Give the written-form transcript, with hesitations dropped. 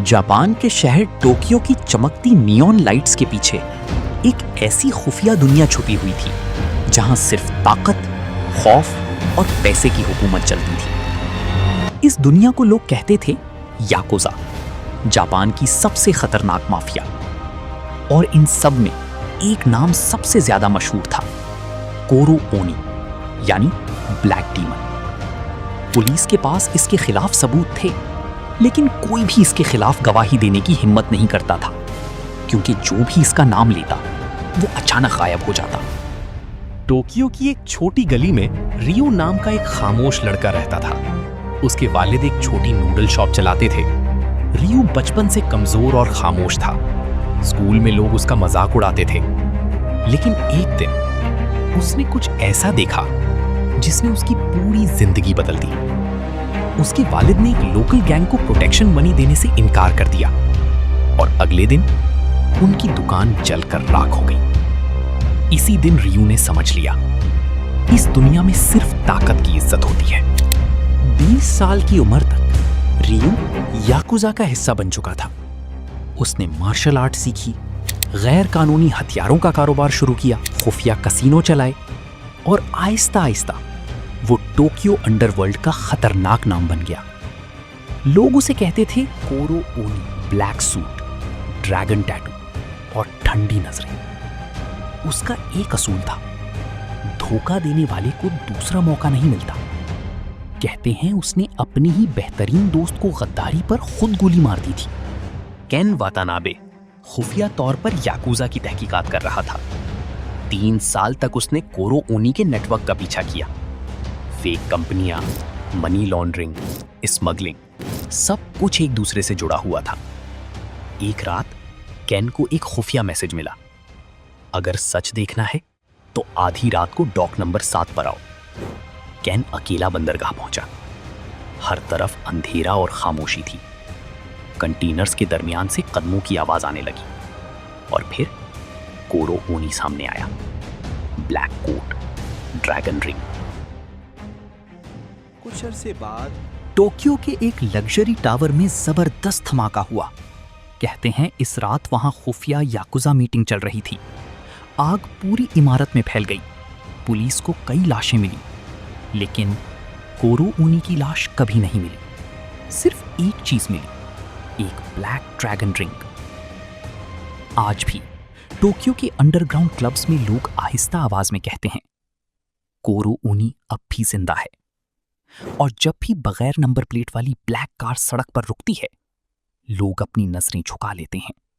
Japan के शहर Tokyo की चमकती नियॉन लाइट्स के पीछे एक ऐसी खुफिया दुनिया छुपी हुई थी जहां सिर्फ ताकत, खौफ और पैसे की हुकूमत चलती थी। इस दुनिया को लोग कहते थे याकुजा, जापान की सबसे खतरनाक माफिया। और इन सब में एक नाम सबसे ज्यादा मशहूर था, कोरो ओनी, यानी ब्लैक डीमन। पुलिस के पास इसके खिलाफ सबूत थे, लेकिन कोई भी इसके खिलाफ गवाही देने की हिम्मत नहीं करता था, क्योंकि जो भी इसका नाम लेता वो अचानक गायब हो जाता। टोक्यो की एक छोटी गली में रियो नाम का एक खामोश लड़का रहता था। उसके वालिद एक छोटी नूडल शॉप चलाते थे। रियो बचपन से कमजोर और खामोश था। स्कूल में लोग उसका मजाक उड़ाते थे, लेकिन एक दिन उसने कुछ ऐसा देखा जिसने उसकी पूरी जिंदगी बदल दी। उसके वालिद ने एक लोकल गैंग को प्रोटेक्शन मनी देने से इनकार कर दिया और अगले दिन उनकी दुकान जलकर राख हो गई। इसी दिन रियो ने समझ लिया, इस दुनिया में सिर्फ ताकत की इज्जत होती है। 20 साल की उम्र तक रियो याकुजा का हिस्सा बन चुका था। उसने मार्शल आर्ट सीखी, गैर कानूनी हथियारों का कारोबार शुरू किया, खुफिया कसीनो चलाए और आहिस्ता आहिस्ता वो टोक्यो अंडरवर्ल्ड का खतरनाक नाम बन गया। लोग उसे कहते थे कोरो ओनी, ब्लैक सूट, ड्रैगन टैटू और ठंडी नजरें। उसका एक असूल था, धोखा देने वाले को दूसरा मौका नहीं मिलता। कहते हैं उसने अपनी ही बेहतरीन दोस्त को गद्दारी पर खुद गोली मार दी थी। केन वातानाबे खुफिया तौर पर याकुजा की तहकीकात कर रहा था। 3 साल तक उसने कोरो ओनी के नेटवर्क का पीछा किया। फेक कंपनियां, मनी लॉन्ड्रिंग, स्मगलिंग, सब कुछ एक दूसरे से जुड़ा हुआ था। एक रात केन को एक खुफिया मैसेज मिला, अगर सच देखना है तो आधी रात को डॉक नंबर 7 पर आओ। केन अकेला बंदरगाह पहुंचा। हर तरफ अंधेरा और खामोशी थी। कंटेनर्स के दरमियान से कदमों की आवाज आने लगी और फिर कोरो ओनी सामने आया। Black coat, dragon ring. कुछ अरसे बाद टोक्यो के एक लग्जरी टावर में जबरदस्त धमाका हुआ। कहते हैं इस रात वहां खुफिया याकुजा मीटिंग चल रही थी। आग पूरी इमारत में फैल गई। पुलिस को कई लाशें मिली, लेकिन कोरो ओनी की लाश कभी नहीं मिली। सिर्फ एक चीज मिली, एक ब्लैक ड्रैगन रिंग। आज भी टोक्यो के अंडरग्राउंड क्लब्स में लोग आहिस्ता आवाज में कहते हैं, कोरो ओनी अब भी जिंदा है। और जब भी बगैर नंबर प्लेट वाली ब्लैक कार सड़क पर रुकती है, लोग अपनी नजरें झुका लेते हैं।